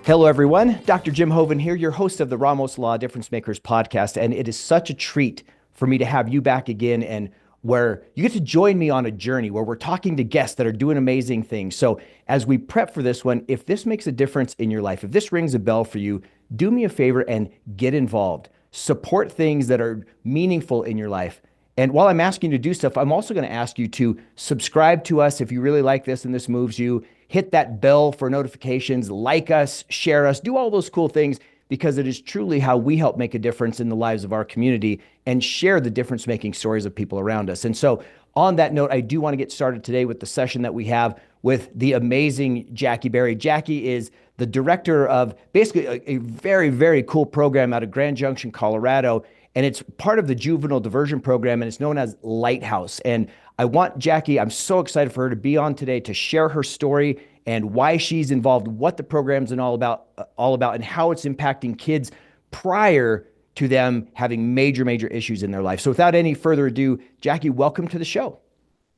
Hello, everyone. Dr. Jim Hoven here, your host of the Ramos Law Difference Makers podcast. And it is such a treat for me to have you back again, and where you get to join me on a journey where we're talking to guests that are doing amazing things. So as we prep for this one, if this makes a difference in your life, if this rings a bell for you, do me a favor and get involved. Support things that are meaningful in your life. And while I'm asking you to do stuff, I'm also going to ask you to subscribe to us if you really like this and this moves you. Hit that bell for notifications, like us, share us, do all those cool things, because it is truly how we help make a difference in the lives of our community and share the difference-making stories of people around us. And so on that note, I do want to get started today with the session that we have with the amazing Jacque Berry. Jacque is the director of basically a very, very cool program out of Grand Junction, Colorado. And it's part of the juvenile diversion program, and it's known as Lighthouse. And I want Jacque, I'm so excited for her to be on today to share her story and why she's involved, what the program's all about, and how it's impacting kids prior to them having major, major issues in their life. So without any further ado, Jacque, welcome to the show.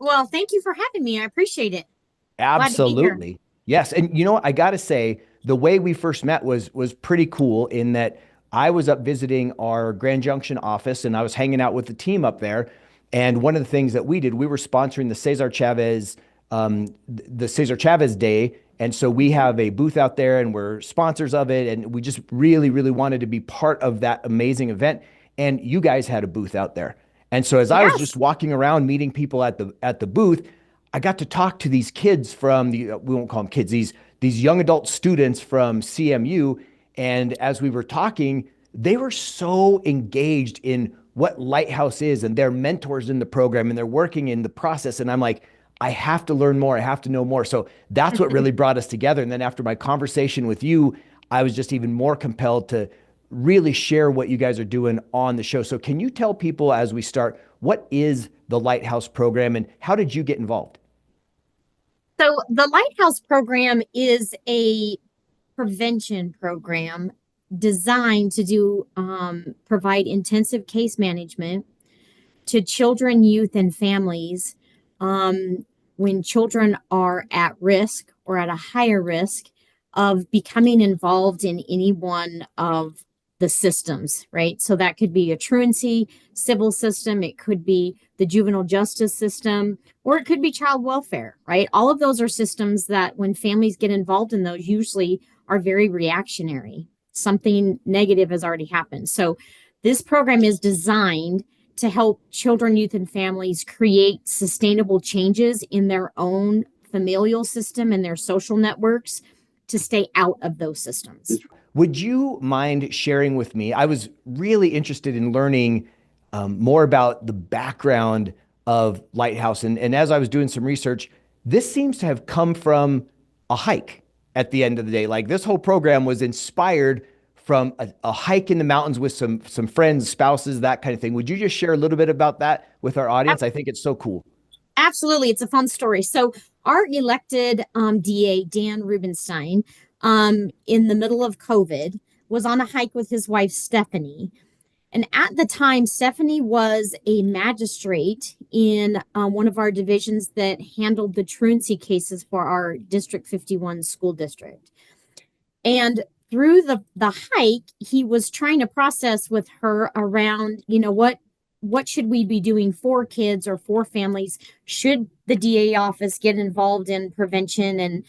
Well, thank you for having me. I appreciate it. Absolutely. Yes. And you know what? I got to say, the way we first met was pretty cool in that I was up visiting our Grand Junction office, and I was hanging out with the team up there. And one of the things that we did, we were sponsoring the Cesar Chavez Day. And so we have a booth out there, and we're sponsors of it. And we just really, really wanted to be part of that amazing event. And you guys had a booth out there. And so as I was just walking around meeting people at the booth, I got to talk to these kids from we won't call them kids, these young adult students from CMU. And as we were talking, they were so engaged in what Lighthouse is and their mentors in the program, and they're working in the process. And I'm like, I have to learn more. I have to know more. So that's what really brought us together. And then after my conversation with you, I was just even more compelled to really share what you guys are doing on the show. So can you tell people as we start, what is the Lighthouse program and how did you get involved? So the Lighthouse program is a prevention program designed to provide intensive case management to children, youth, and families when children are at risk or at a higher risk of becoming involved in any one of the systems, right? So that could be a truancy civil system, it could be the juvenile justice system, or it could be child welfare, right? All of those are systems that when families get involved in those usually are very reactionary. Something negative has already happened. So this program is designed to help children, youth, and families create sustainable changes in their own familial system and their social networks to stay out of those systems. Would you mind sharing with me? I was really interested in learning more about the background of Lighthouse. And as I was doing some research, this seems to have come from a hike at the end of the day. Like, this whole program was inspired from a hike in the mountains with some friends, spouses, that kind of thing. Would you just share a little bit about that with our audience? I think it's so cool. Absolutely. It's a fun story. So our elected DA, Dan Rubenstein, in the middle of COVID, was on a hike with his wife, Stephanie. And at the time, Stephanie was a magistrate in one of our divisions that handled the truancy cases for our District 51 school district. And through the hike, he was trying to process with her around, what should we be doing for kids or for families? Should the DA office get involved in prevention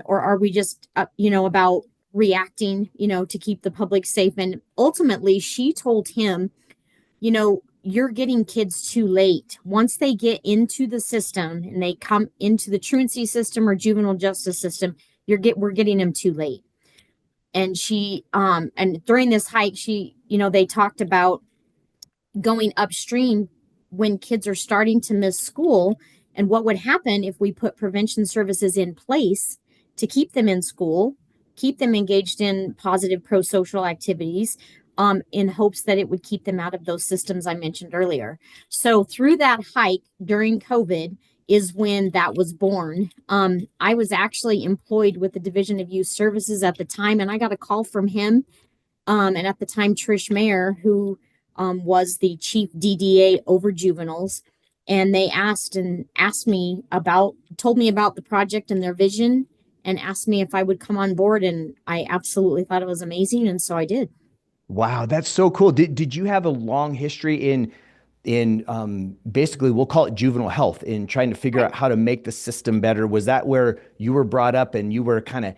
or are we just, about reacting, to keep the public safe? And ultimately, she told him, you're getting kids too late. Once they get into the system and they come into the truancy system or juvenile justice system, we're getting them too late. And and during this hike, they talked about going upstream when kids are starting to miss school and what would happen if we put prevention services in place to keep them in school, keep them engaged in positive pro-social activities, in hopes that it would keep them out of those systems I mentioned earlier. So through that hike during COVID is when that was born. I was actually employed with the Division of Youth Services at the time, and I got a call from him. And at the time, Trish Mayer, who was the chief DDA over juveniles, and they told me about the project and their vision, and asked me if I would come on board. And I absolutely thought it was amazing. And so I did. Wow, that's so cool. Did you have a long history in basically we'll call it juvenile health in trying to figure Right. out how to make the system better? Was that where you were brought up and you were kind of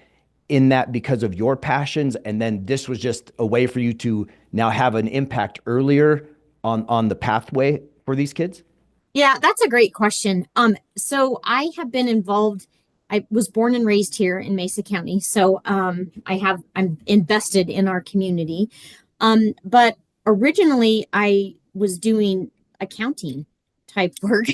in that because of your passions, and then this was just a way for you to now have an impact earlier on the pathway for these kids? Yeah, that's a great question. So I have been involved. I was born and raised here in Mesa County, so I'm invested in our community. But originally I was doing accounting type work,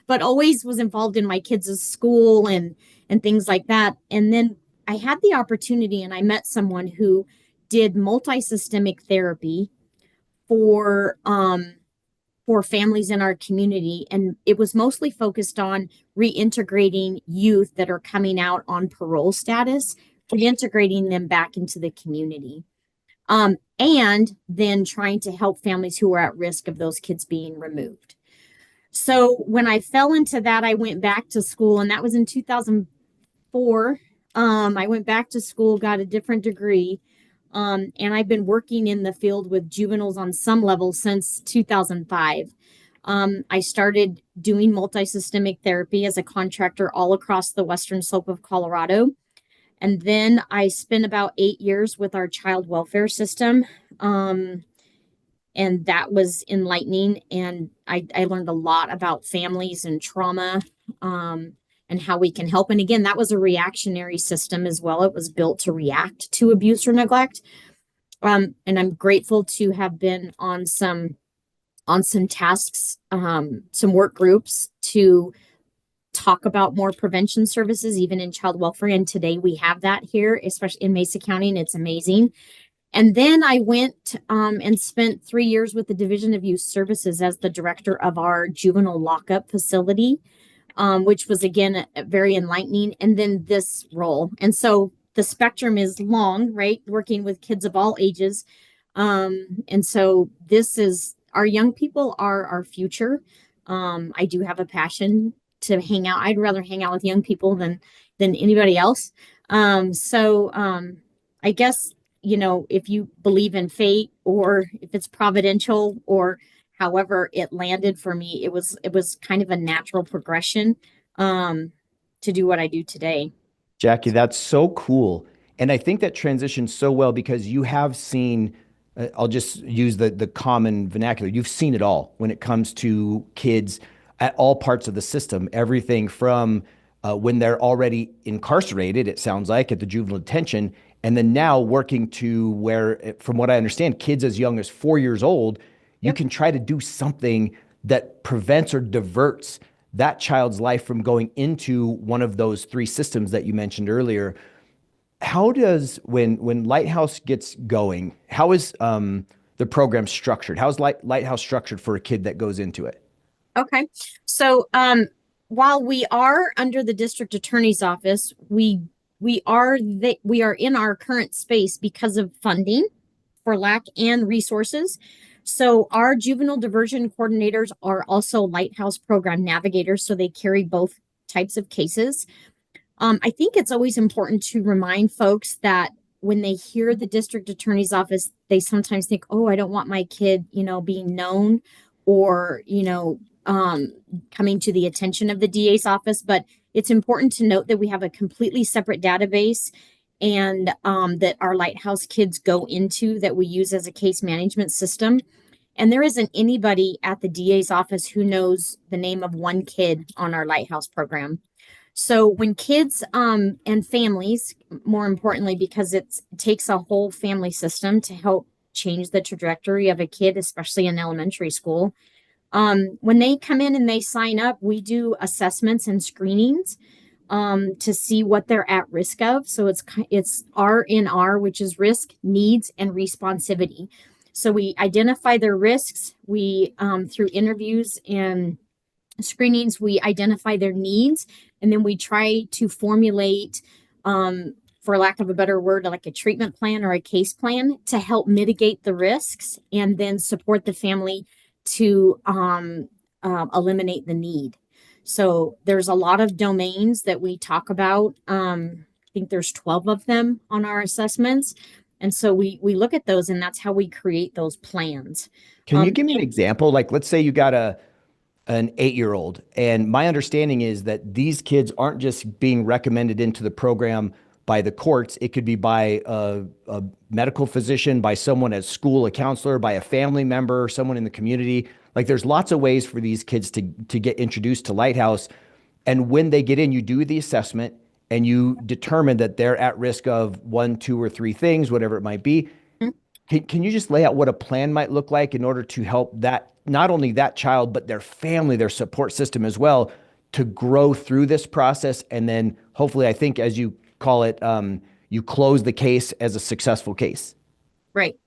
but always was involved in my kids' school and things like that. And then I had the opportunity, and I met someone who did multi-systemic therapy for for families in our community. And it was mostly focused on reintegrating youth that are coming out on parole status, reintegrating them back into the community. And then trying to help families who are at risk of those kids being removed. So when I fell into that, I went back to school, and that was in 2004. I went back to school, got a different degree, and I've been working in the field with juveniles on some level since 2005. I started doing multisystemic therapy as a contractor all across the western slope of Colorado. And then I spent about 8 years with our child welfare system. And that was enlightening. And I learned a lot about families and trauma, and how we can help. And again, that was a reactionary system as well. It was built to react to abuse or neglect. And I'm grateful to have been on some tasks, some work groups to talk about more prevention services, even in child welfare. And today we have that here, especially in Mesa County, and it's amazing. And then I went and spent 3 years with the Division of Youth Services as the director of our juvenile lockup facility, which was again very enlightening. And then this role. And so the spectrum is long, right? Working with kids of all ages. And so this is our young people are our future. I do have a passion to hang out. I'd rather hang out with young people than anybody else. I guess, if you believe in fate, or if it's providential, or however it landed for me, it was kind of a natural progression to do what I do today. Jackie, that's so cool. And I think that transitions so well because you have seen, I'll just use the common vernacular. You've seen it all when it comes to kids at all parts of the system, everything from when they're already incarcerated, it sounds like, at the juvenile detention, and then now working to where, from what I understand, kids as young as 4 years old, you Yep. can try to do something that prevents or diverts that child's life from going into one of those three systems that you mentioned earlier. How does when Lighthouse gets going, how is the program structured? How's Lighthouse structured for a kid that goes into it? Okay. So while we are under the district attorney's office, we are in our current space because of funding for lack and resources. So our juvenile diversion coordinators are also Lighthouse program navigators, so they carry both types of cases. I think it's always important to remind folks that when they hear the district attorney's office, they sometimes think, oh, I don't want my kid, being known, or, coming to the attention of the DA's office. But it's important to note that we have a completely separate database, and that our Lighthouse kids go into, that we use as a case management system. And there isn't anybody at the DA's office who knows the name of one kid on our Lighthouse program. So when kids and families, more importantly, because it takes a whole family system to help change the trajectory of a kid, especially in elementary school. When they come in and they sign up, we do assessments and screenings to see what they're at risk of. So it's R&R, which is risk, needs, and responsivity. So we identify their risks. We through interviews and screenings, we identify their needs, and then we try to formulate, for lack of a better word, like a treatment plan or a case plan to help mitigate the risks, and then support the family to eliminate the need. So there's a lot of domains that we talk about. I think there's 12 of them on our assessments. And so we look at those, and that's how we create those plans. Can you give me an example? Like, let's say you got an 8-year-old, and my understanding is that these kids aren't just being recommended into the program by the courts. It could be by a medical physician, by someone at school, a counselor, by a family member, someone in the community. Like, there's lots of ways for these kids to get introduced to Lighthouse. And when they get in, you do the assessment and you determine that they're at risk of one, two, or three things, whatever it might be. Can you just lay out what a plan might look like in order to help that, not only that child, but their family, their support system as well, to grow through this process? And then hopefully, I think, as you call it, you close the case as a successful case. Right.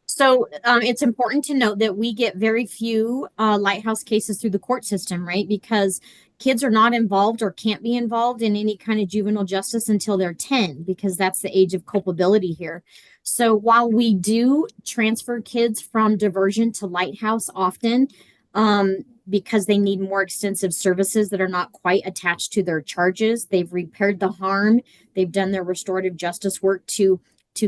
So it's important to note that we get very few Lighthouse cases through the court system, right? Because kids are not involved or can't be involved in any kind of juvenile justice until they're 10, because that's the age of culpability here. So while we do transfer kids from diversion to Lighthouse often, because they need more extensive services that are not quite attached to their charges, they've repaired the harm, they've done their restorative justice work to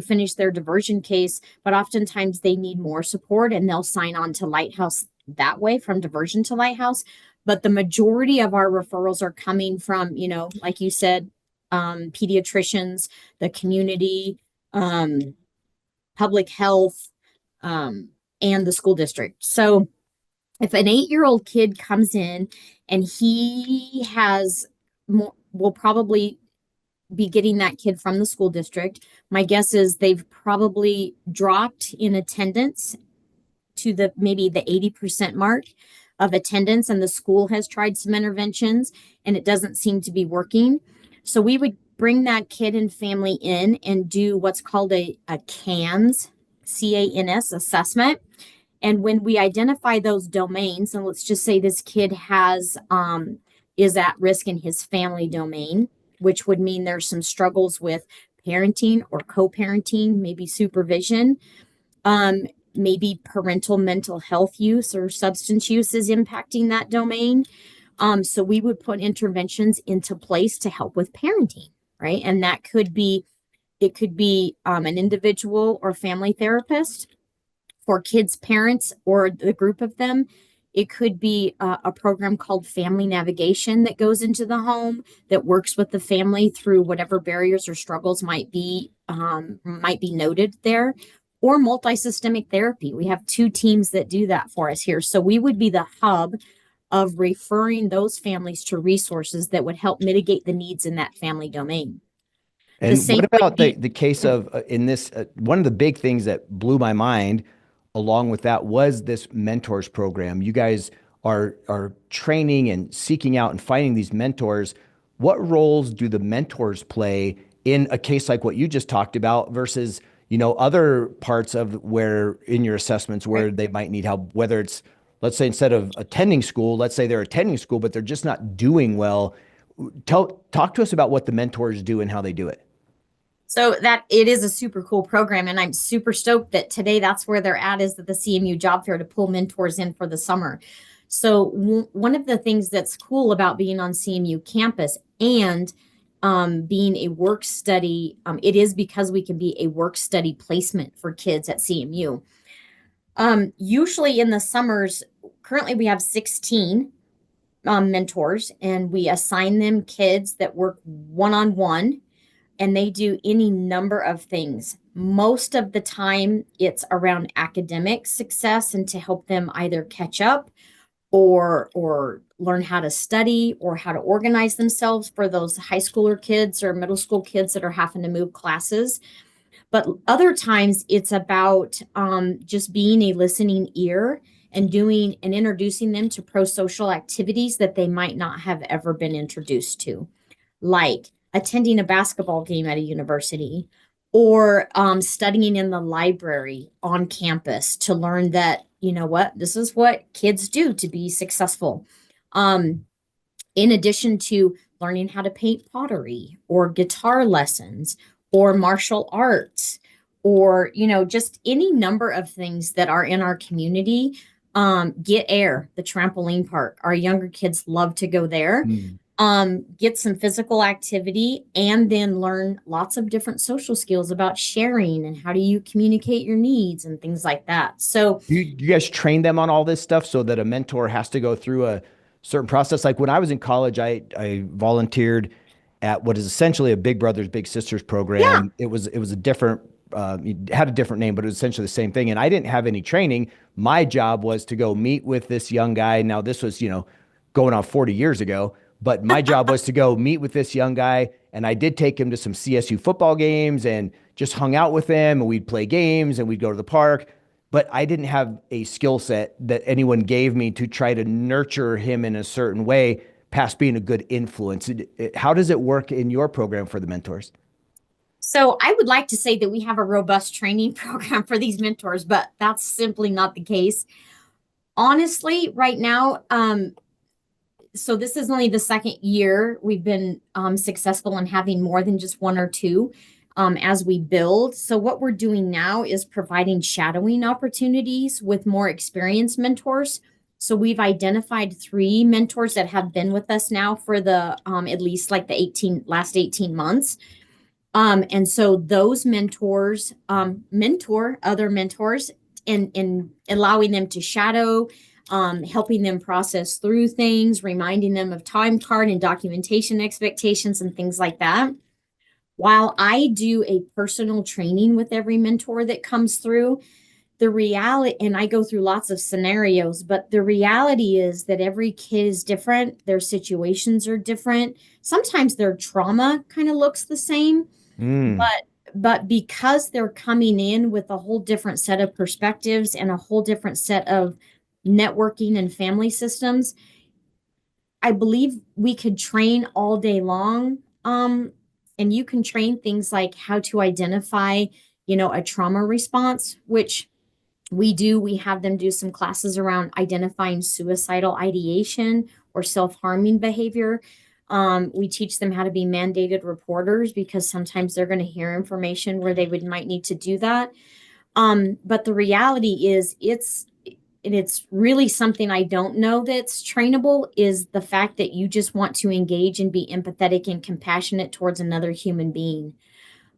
finish their diversion case, but oftentimes they need more support, and they'll sign on to Lighthouse that way, from diversion to Lighthouse. But the majority of our referrals are coming from, like you said, pediatricians, the community, public health, and the school district. So if an 8-year-old kid comes in and he has more, will probably be getting that kid from the school district. My guess is they've probably dropped in attendance to maybe the 80% mark of attendance, and the school has tried some interventions and it doesn't seem to be working. So we would bring that kid and family in and do what's called a CANS, CANS assessment. And when we identify those domains, and let's just say this kid is at risk in his family domain, which would mean there's some struggles with parenting or co-parenting, maybe supervision, maybe parental mental health use or substance use is impacting that domain. So we would put interventions into place to help with parenting, right? And it could be an individual or family therapist for kids' parents or the group of them. It could be a program called Family Navigation that goes into the home that works with the family through whatever barriers or struggles might be noted there, or multisystemic therapy. We have 2 teams that do that for us here. So we would be the hub of referring those families to resources that would help mitigate the needs in that family domain. And what about the case of in this, one of the big things that blew my mind along with that was this mentors program. You guys are training and seeking out and finding these mentors. What roles do the mentors play in a case like what you just talked about versus, other parts of where in your assessments where they might need help, whether it's, let's say, instead of attending school, let's say they're attending school, but they're just not doing well. Talk to us about what the mentors do and how they do it. So that it is a super cool program, and I'm super stoked that today that's where they're at, is at the CMU job fair to pull mentors in for the summer. So one of the things that's cool about being on CMU campus and being a work study, it is because we can be a work study placement for kids at CMU. Usually in the summers, currently we have 16 mentors, and we assign them kids that work one-on-one, and they do any number of things. Most of the time, it's around academic success and to help them either catch up or learn how to study or how to organize themselves for those high schooler kids or middle school kids that are having to move classes. But other times, it's about just being a listening ear and doing and introducing them to pro-social activities that they might not have ever been introduced to, like attending a basketball game at a university, or studying in the library on campus to learn that, this is what kids do to be successful. In addition to learning how to paint pottery or guitar lessons or martial arts or, just any number of things that are in our community Get Air, the trampoline park. Our younger kids love to go there. Mm. Get some physical activity and then learn lots of different social skills about sharing and how do you communicate your needs and things like that. So, You guys train them on all this stuff so that a mentor has to go through a certain process. Like when I was in college, I volunteered at what is essentially a Big Brothers Big Sisters yeah. program. It was a different it had a different name, but it was essentially the same thing. And I didn't have any training. My job was to go meet with this young guy. Now this was, going on 40 years ago, but my job was to go meet with this young guy. And I did take him to some CSU football games and just hung out with him, and we'd play games and we'd go to the park, but I didn't have a skill set that anyone gave me to try to nurture him in a certain way past being a good influence. How does it work in your program for the mentors? So I would like to say that we have a robust training program for these mentors, but that's simply not the case. Honestly, right now, so this is only the second year we've been successful in having more than just one or two as we build. So what we're doing now is providing shadowing opportunities with more experienced mentors. So we've identified 3 mentors that have been with us now for the at least like the last 18 months. And so those mentors mentor other mentors and allowing them to shadow, helping them process through things, reminding them of time card and documentation expectations and things like that. While I do a personal training with every mentor that comes through, the reality, and I go through lots of scenarios, but the reality is that every kid is different. Their situations are different. Sometimes their trauma kind of looks the same, Mm. but because they're coming in with a whole different set of perspectives and a whole different set of networking and family systems, I believe we could train all day long. And you can train things like how to identify, a trauma response, which we do. We have them do some classes around identifying suicidal ideation or self-harming behavior. We teach them how to be mandated reporters because sometimes they're going to hear information where they might need to do that. But the reality is it's really something I don't know that's trainable, is the fact that you just want to engage and be empathetic and compassionate towards another human being.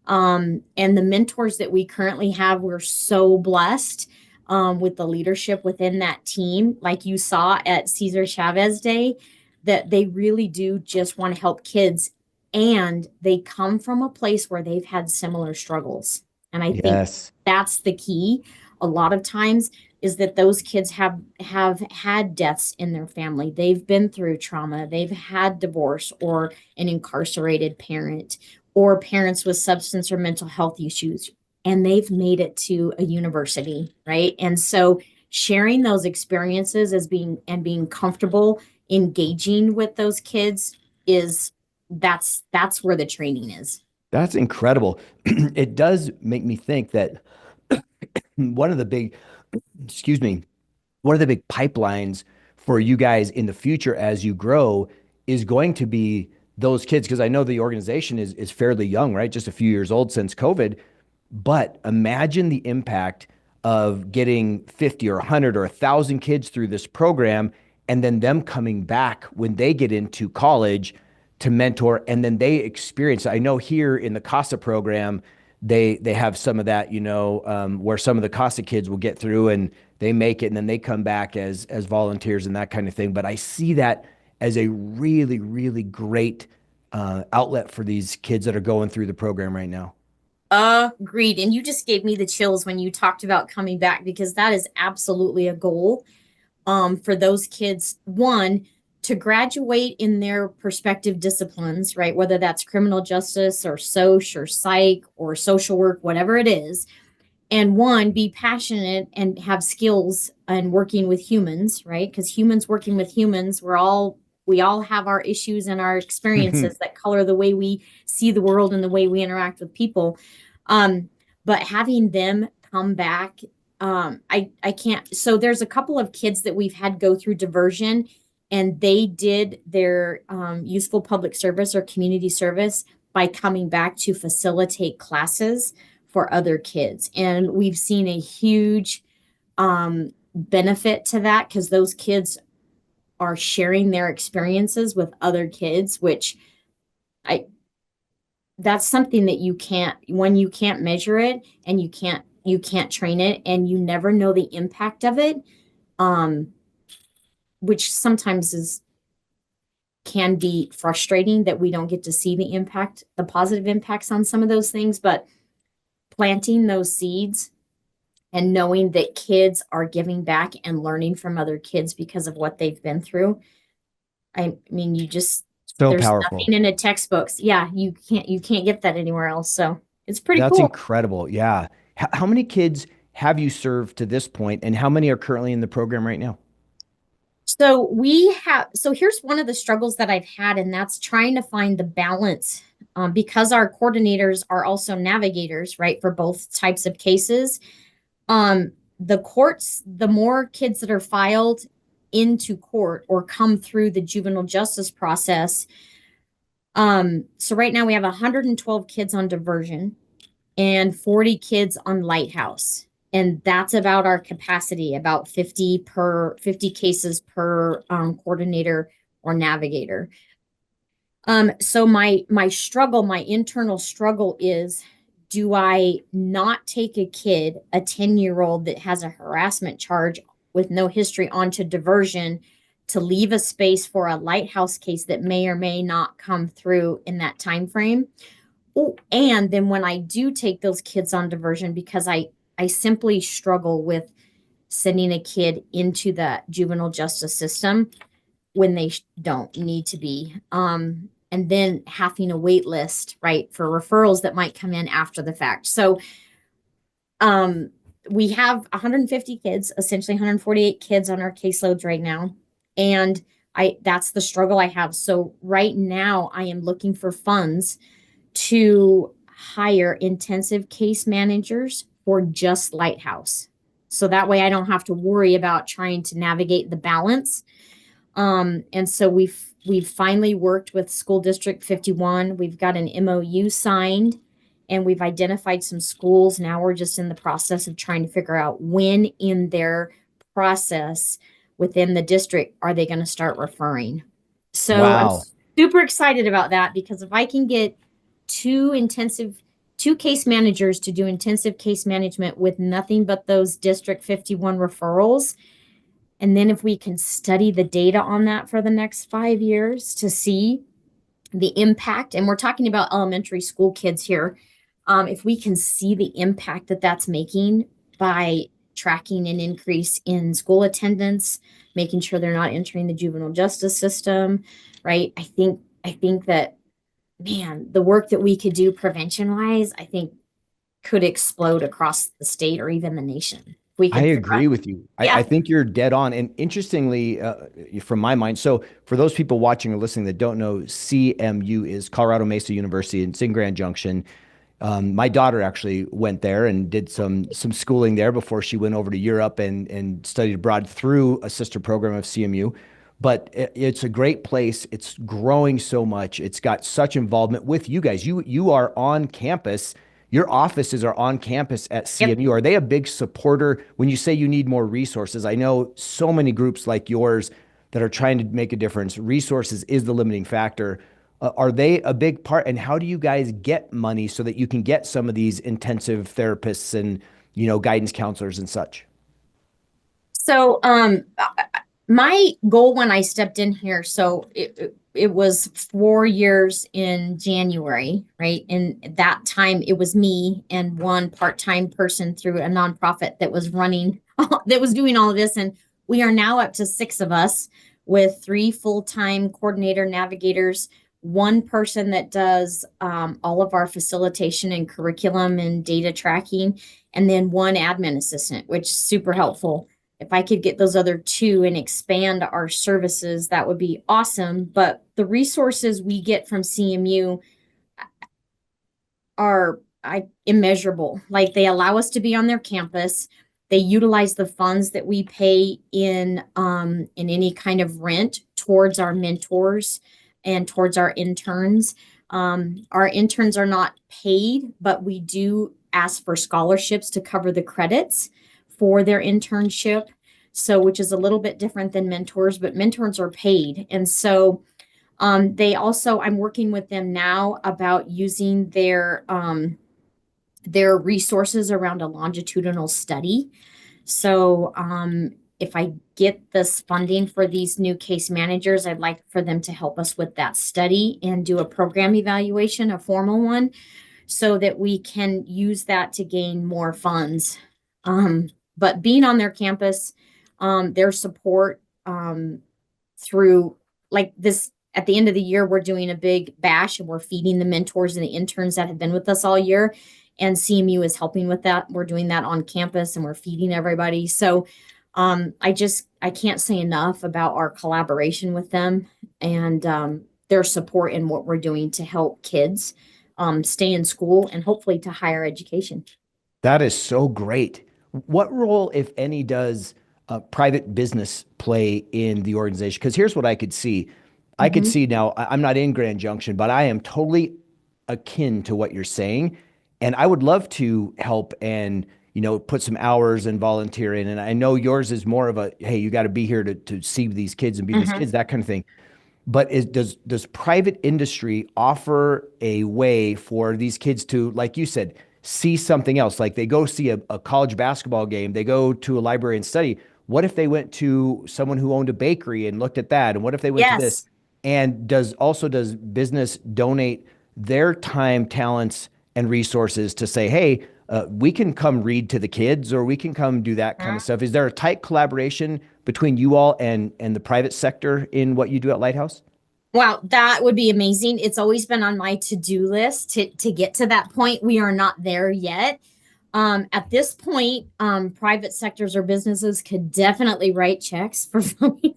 And the mentors that we currently have, we're so blessed with the leadership within that team, like you saw at Cesar Chavez Day, that they really do just want to help kids. And they come from a place where they've had similar struggles. And I think Yes. that's the key. A lot of times is that those kids have had deaths in their family. They've been through trauma. They've had divorce or an incarcerated parent or parents with substance or mental health issues, and they've made it to a university, right? And so sharing those experiences as being comfortable engaging with those kids is that's where the training is. That's incredible. It does make me think that one of the big, excuse me, one of the big pipelines for you guys in the future as you grow is going to be those kids. Because I know the organization is fairly young, right? Just a few years old since COVID. But imagine the impact of getting 50 or 100 or 1,000 kids through this program and then them coming back when they get into college to mentor, and then they experience. I know here in the CASA program, they have some of that, where some of the CASA kids will get through and they make it, and then they come back as volunteers and that kind of thing. But I see that as a really, really great outlet for these kids that are going through the program right now. Agreed. And you just gave me the chills when you talked about coming back, because that is absolutely a goal for those kids. One, to graduate in their prospective disciplines, right? Whether that's criminal justice or soc or psych or social work, whatever it is. And one, be passionate and have skills in working with humans, right? Because humans working with humans, we all have our issues and our experiences that color the way we see the world and the way we interact with people. But having them come back, I can't. So there's a couple of kids that we've had go through diversion, and they did their useful public service or community service by coming back to facilitate classes for other kids. And we've seen a huge benefit to that because those kids are sharing their experiences with other kids, which I that's something that you can't when you can't measure it and you can't train it and you never know the impact of it, um, which sometimes is can be frustrating that we don't get to see the impact, the positive impacts on some of those things, but planting those seeds and knowing that kids are giving back and learning from other kids because of what they've been through. I mean, So there's powerful. nothing in a textbooks. Yeah, you can't get that anywhere else. So it's pretty That's cool. incredible. Yeah. How many kids have you served to this point, and how many are currently in the program right now? So here's one of the struggles that I've had, and that's trying to find the balance, because our coordinators are also navigators, right, for both types of cases. The courts, the more kids that are filed into court or come through the juvenile justice process. So right now we have 112 kids on diversion and 40 kids on Lighthouse. And that's about our capacity, about 50 cases per coordinator or navigator. So my internal struggle is, do I not take a kid, a 10-year-old that has a harassment charge with no history, onto diversion to leave a space for a Lighthouse case that may or may not come through in that time frame? Oh, and then when I do take those kids on diversion, because I simply struggle with sending a kid into the juvenile justice system when they don't need to be. And then having a wait list, right, for referrals that might come in after the fact. So um, we have 150 kids, essentially 148 kids on our caseloads right now. And that's the struggle I have. So right now I am looking for funds to hire intensive case managers for just Lighthouse. So that way I don't have to worry about trying to navigate the balance. And so we've finally worked with School District 51. We've got an MOU signed and we've identified some schools. Now we're just in the process of trying to figure out when in their process within the district are they going to start referring. So I'm Wow. super excited about that because if I can get two case managers to do intensive case management with nothing but those District 51 referrals, and then if we can study the data on that for the next 5 years to see the impact, and we're talking about elementary school kids here, if we can see the impact that that's making by tracking an increase in school attendance, making sure they're not entering the juvenile justice system, right? I think that, man, the work that we could do prevention wise, I think could explode across the state or even the nation. We I could figure out. agree with you. I Yeah. think you're dead on. And interestingly, from my mind, so for those people watching or listening that don't know, CMU is Colorado Mesa University. It's in Grand Junction. My daughter actually went there and did some schooling there before she went over to Europe and studied abroad through a sister program of CMU. But it's a great place. It's growing so much. It's got such involvement with you guys. You are on campus. Your offices are on campus at Yep. CMU. Are they a big supporter when you say you need more resources? I know so many groups like yours that are trying to make a difference. Resources is the limiting factor. Are they a big part? And how do you guys get money so that you can get some of these intensive therapists and, guidance counselors and such? So, my goal when I stepped in here, so it was 4 years in January, right? And that time it was me and one part-time person through a nonprofit that was running, that was doing all of this. And we are now up to 6 of us with 3 full-time coordinator navigators, one person that does all of our facilitation and curriculum and data tracking, and then one admin assistant, which is super helpful. If I could get those other two and expand our services, that would be awesome. But the resources we get from CMU are immeasurable. Like, they allow us to be on their campus. They utilize the funds that we pay in any kind of rent towards our mentors and towards our interns. Our interns are not paid, but we do ask for scholarships to cover the credits for their internship. So, which is a little bit different than mentors, but mentors are paid. And so they also, I'm working with them now about using their resources around a longitudinal study. So if I get this funding for these new case managers, I'd like for them to help us with that study and do a program evaluation, a formal one, so that we can use that to gain more funds. But being on their campus, their support through like this at the end of the year, we're doing a big bash and we're feeding the mentors and the interns that have been with us all year. And CMU is helping with that. We're doing that on campus and we're feeding everybody. So I can't say enough about our collaboration with them and their support in what we're doing to help kids stay in school and hopefully to higher education. That is so great. What role, if any, does private business play in the organization? Because here's what I could see. I could Mm-hmm. see now, I'm not in Grand Junction, but I am totally akin to what you're saying. And I would love to help and, put some hours and volunteer in. And I know yours is more of a, hey, you got to be here to see these kids and be these Mm-hmm. kids, that kind of thing. But does private industry offer a way for these kids to, like you said, see something else? Like they go see a college basketball game, they go to a library and study. What if they went to someone who owned a bakery and looked at that? And what if they went to this? Yes. And does business donate their time, talents, and resources to say, hey, we can come read to the kids or we can come do that kind of stuff? Is there a tight collaboration between you all and the private sector in what you do at Lighthouse? Wow, that would be amazing. It's always been on my to-do list to get to that point. We are not there yet. At this point, private sectors or businesses could definitely write checks for free.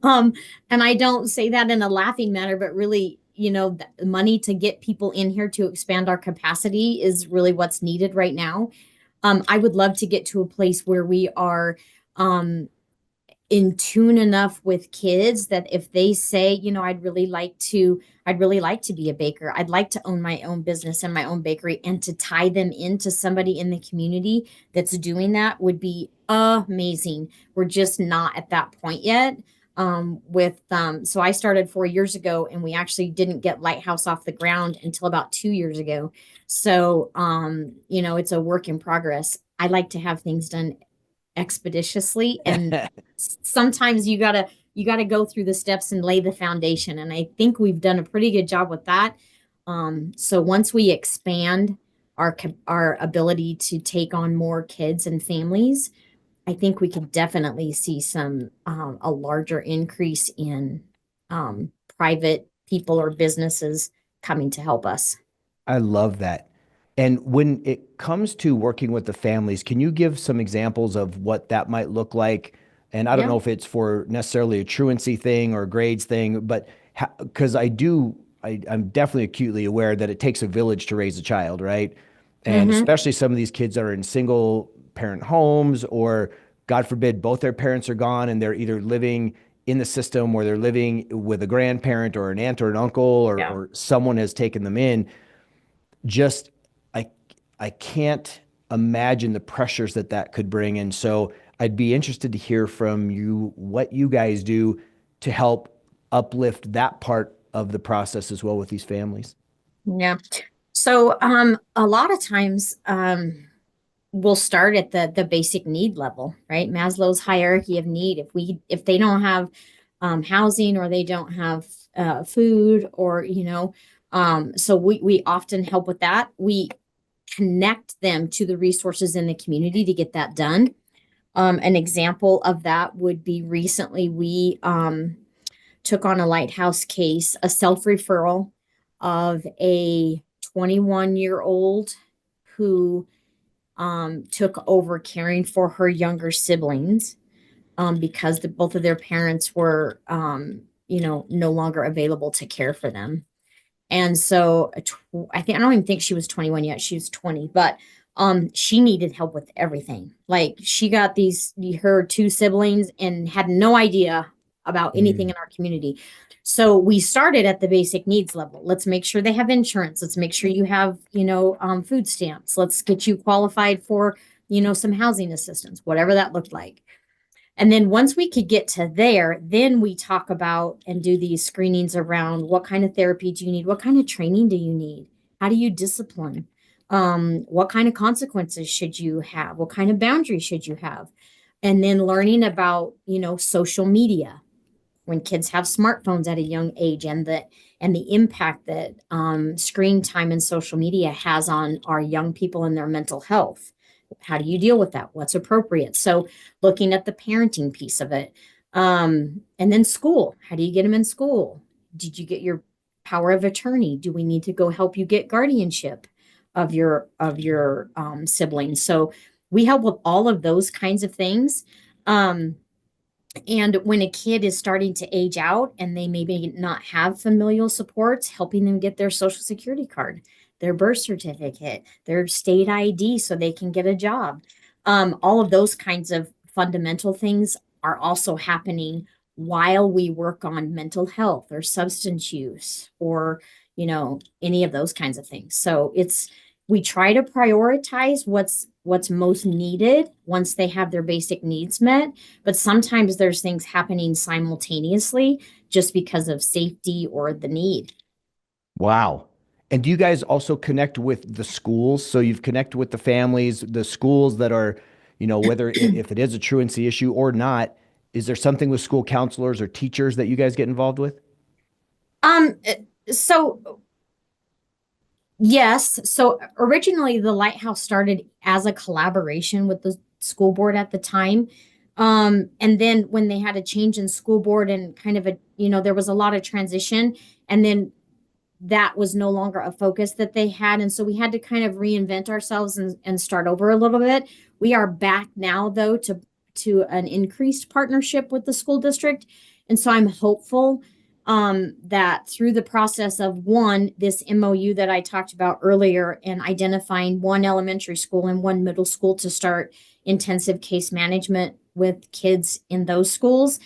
And I don't say that in a laughing manner, but really, the money to get people in here to expand our capacity is really what's needed right now. I would love to get to a place where we are um, in tune enough with kids that if they say, I'd really like to be a baker. I'd like to own my own business and my own bakery and to tie them into somebody in the community that's doing that would be amazing. We're just not at that point yet. So I started 4 years ago and we actually didn't get Lighthouse off the ground until about 2 years ago. So, it's a work in progress. I like to have things done expeditiously and sometimes you gotta go through the steps and lay the foundation, and I think we've done a pretty good job with that. So once we expand our ability to take on more kids and families, I think we could definitely see some a larger increase in private people or businesses coming to help us. I love that. And when it comes to working with the families, can you give some examples of what that might look like? And I don't Yeah. know if it's for necessarily a truancy thing or a grades thing, but because I'm definitely acutely aware that it takes a village to raise a child, right? And Mm-hmm. especially some of these kids that are in single parent homes, or God forbid, both their parents are gone and they're either living in the system or they're living with a grandparent or an aunt or an uncle, Yeah. or someone has taken them in. Just I I can't imagine the pressures that could bring. And so I'd be interested to hear from you what you guys do to help uplift that part of the process as well with these families. Yeah. So a lot of times we'll start at the basic need level, right? Maslow's hierarchy of need. If they don't have housing or they don't have food or so we often help with that. We connect them to the resources in the community to get that done. An example of that would be recently we took on a Lighthouse case, a self referral of a 21-year-old who took over caring for her younger siblings because both of their parents were, no longer available to care for them. And so I don't even think she was 21 yet. She was 20, but she needed help with everything. Like she got her two siblings and had no idea about anything Mm. in our community. So we started at the basic needs level. Let's make sure they have insurance. Let's make sure you have, food stamps. Let's get you qualified for, some housing assistance, whatever that looked like. And then once we could get to there, then we talk about and do these screenings around what kind of therapy do you need? What kind of training do you need? How do you discipline? What kind of consequences should you have? What kind of boundaries should you have? And then learning about, social media when kids have smartphones at a young age and the impact that screen time and social media has on our young people and their mental health. How do you deal with that? What's appropriate? So looking at the parenting piece of it. And then school. How do you get them in school? Did you get your power of attorney? Do we need to go help you get guardianship of your siblings? So we help with all of those kinds of things. And when a kid is starting to age out and they maybe not have familial supports, helping them get their social security card, their birth certificate, their state ID so they can get a job. All of those kinds of fundamental things are also happening while we work on mental health or substance use or, any of those kinds of things. So we try to prioritize what's most needed once they have their basic needs met, but sometimes there's things happening simultaneously just because of safety or the need. Wow. And do you guys also connect with the schools? So you've connected with the families, the schools that are, whether if it is a truancy issue or not, is there something with school counselors or teachers that you guys get involved with? Um, so yes. So originally the Lighthouse started as a collaboration with the school board at the time. And then when they had a change in school board and kind of there was a lot of transition, and then that was no longer a focus that they had. And so we had to kind of reinvent ourselves and start over a little bit. We are back now though to an increased partnership with the school district. And so I'm hopeful that through the process of this MOU that I talked about earlier and identifying one elementary school and one middle school to start intensive case management with kids in those schools,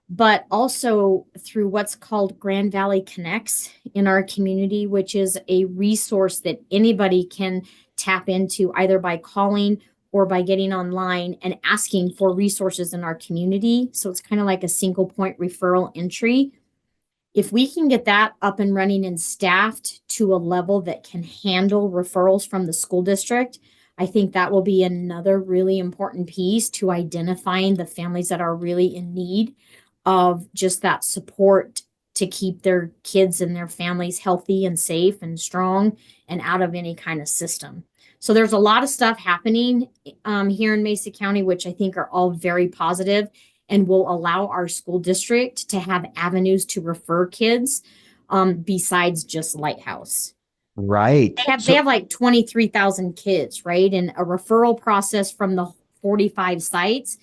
but also through what's called Grand Valley Connects in our community, which is a resource that anybody can tap into either by calling or by getting online and asking for resources in our community. So it's kind of like a single point referral entry. If we can get that up and running and staffed to a level that can handle referrals from the school district, I think that will be another really important piece to identifying the families that are really in need of just that support to keep their kids and their families healthy and safe and strong and out of any kind of system. So there's a lot of stuff happening here in Mesa County, which I think are all very positive and will allow our school district to have avenues to refer kids besides just Lighthouse. Right. They have like 23,000 kids, right? And a referral process from the 45 sites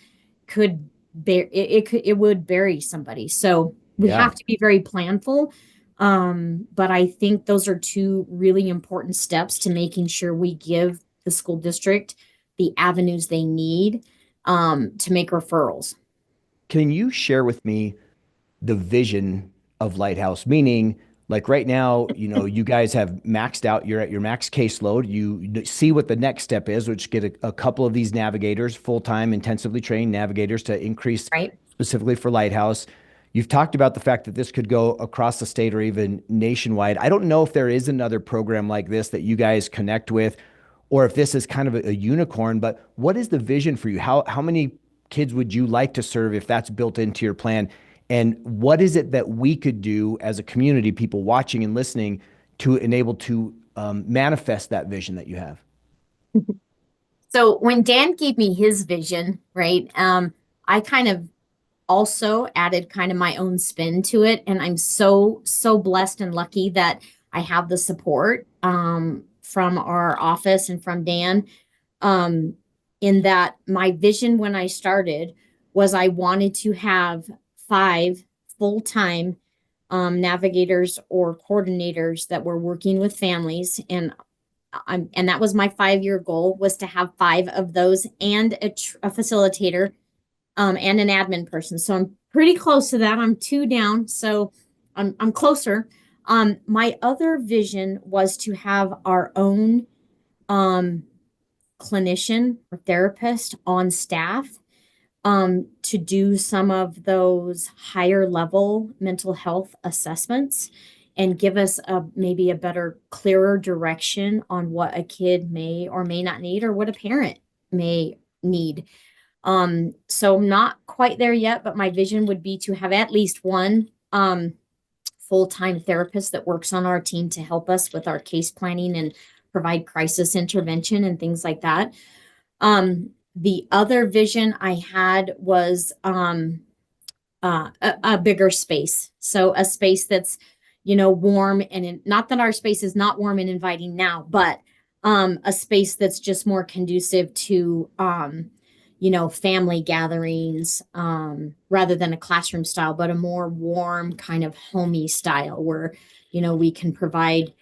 could it would bury somebody. So we Yeah. have to be very planful. But I think those are two really important steps to making sure we give the school district the avenues they need to make referrals. Can you share with me the vision of Lighthouse? Meaning, like right now, you guys have maxed out, you're at your max caseload. You see what the next step is, which get a couple of these navigators, full-time, intensively trained navigators to increase Right. specifically for Lighthouse. You've talked about the fact that this could go across the state or even nationwide. I don't know if there is another program like this that you guys connect with, or if this is kind of a unicorn, but what is the vision for you? How many kids would you like to serve if that's built into your plan? And what is it that we could do as a community, people watching and listening, to enable to manifest that vision that you have? So when Dan gave me his vision, right, I kind of also added kind of my own spin to it. And I'm so blessed and lucky that I have the support from our office and from Dan. In that my vision when I started was I wanted to have 5 full-time navigators or coordinators that were working with families. And that was my 5-year goal, was to have 5 of those and a facilitator and an admin person. So I'm pretty close to that. I'm 2 down, so I'm closer. My other vision was to have our own clinician or therapist on staff to do some of those higher level mental health assessments and give us maybe a better, clearer direction on what a kid may or may not need or what a parent may need. So not quite there yet, but my vision would be to have at least one full-time therapist that works on our team to help us with our case planning and provide crisis intervention and things like that. The other vision I had was a bigger space. So a space that's, warm not that our space is not warm and inviting now, but a space that's just more conducive to family gatherings, rather than a classroom style, but a more warm kind of homey style where, we can provide,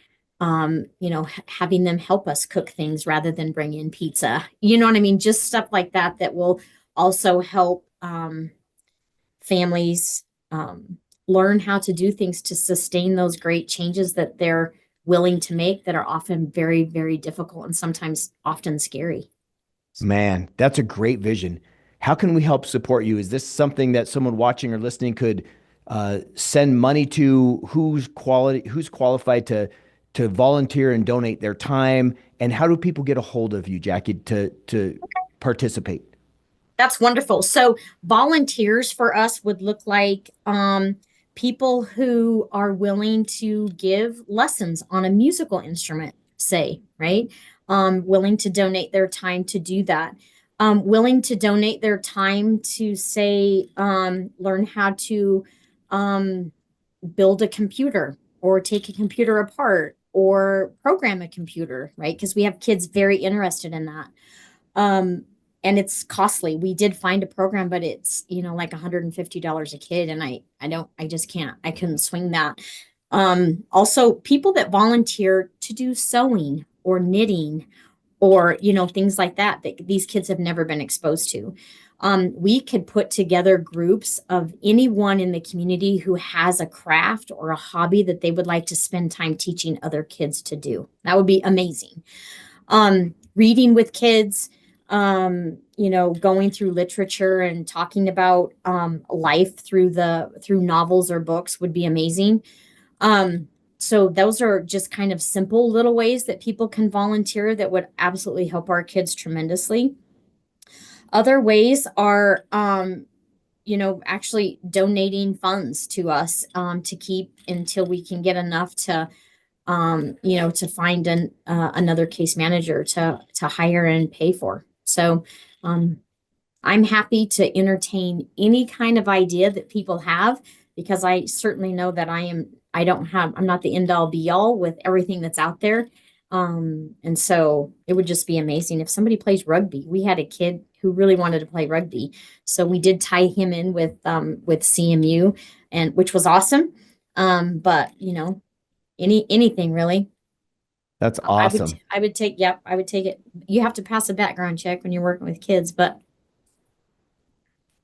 having them help us cook things rather than bring in pizza. You know what I mean? Just stuff like that that will also help families learn how to do things to sustain those great changes that they're willing to make that are often very, very difficult and sometimes often scary. Man, that's a great vision. How can we help support you? Is this something that someone watching or listening could send money to? Who's qualified to volunteer and donate their time? And how do people get a hold of you, Jacque, to participate? That's wonderful. So volunteers for us would look like people who are willing to give lessons on a musical instrument, say, right? Willing to donate their time to do that. Willing to donate their time to say, learn how to build a computer or take a computer apart or program a computer, right? Because we have kids very interested in that. And it's costly. We did find a program, but it's, like $150 a kid. And I just can't, I couldn't swing that. Also people that volunteer to do sewing or knitting or, things like that these kids have never been exposed to. We could put together groups of anyone in the community who has a craft or a hobby that they would like to spend time teaching other kids to do. That would be amazing. Reading with kids, going through literature and talking about life through novels or books would be amazing. So those are just kind of simple little ways that people can volunteer that would absolutely help our kids tremendously. Other ways are, actually donating funds to us to keep until we can get enough to to find another case manager to hire and pay for. So I'm happy to entertain any kind of idea that people have, because I certainly know that I'm not the end all be all with everything that's out there. And so it would just be amazing if somebody plays rugby. We had a kid who really wanted to play rugby. So we did tie him in with CMU, and which was awesome. But anything really. That's awesome. I would take it. You have to pass a background check when you're working with kids, but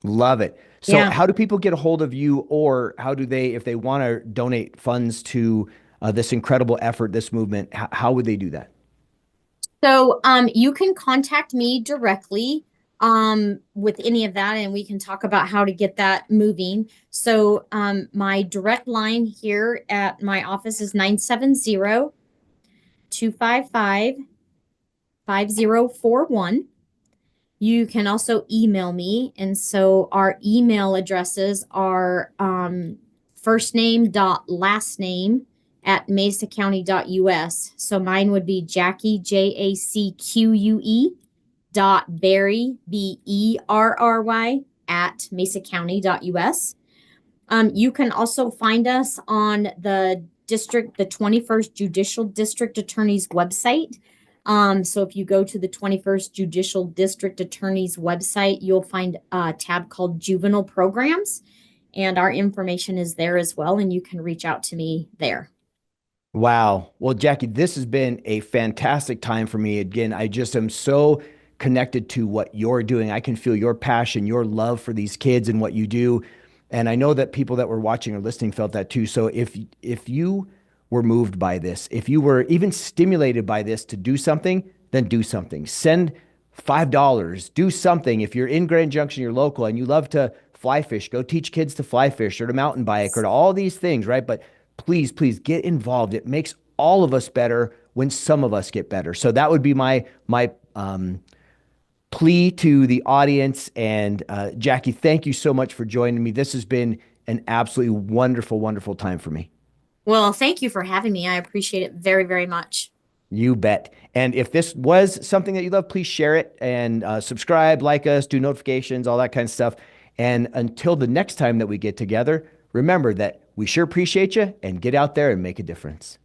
Love it. So yeah. how do people get a hold of you, or how do they, if they want to donate funds to this incredible effort, this movement, how would they do that? So you can contact me directly with any of that, and we can talk about how to get that moving. So my direct line here at my office is 970-255-5041. You can also email me. And so our email addresses are first name dot last name at mesacounty.us. So mine would be Jacque, JACQUE Berry, BERRY at mesacounty.us. You can also find us on the 21st Judicial District Attorney's website. So if you go to the 21st Judicial District Attorney's website, you'll find a tab called Juvenile Programs, and our information is there as well, and you can reach out to me there. Wow. Well, Jacque, this has been a fantastic time for me. Again, I just am so connected to what you're doing. I can feel your passion, your love for these kids and what you do. And I know that people that were watching or listening felt that too. So if you were moved by this, if you were even stimulated by this to do something, then do something. Send $5, do something. If you're in Grand Junction, you're local and you love to fly fish, go teach kids to fly fish or to mountain bike or to all these things, right? But please, please get involved. It makes all of us better when some of us get better. So that would be my plea to the audience. And Jacque, thank you so much for joining me. This has been an absolutely wonderful, wonderful time for me. Well, thank you for having me. I appreciate it very, very much. You bet. And if this was something that you love, please share it and subscribe, like us, do notifications, all that kind of stuff. And until the next time that we get together, remember that we sure appreciate you and get out there and make a difference.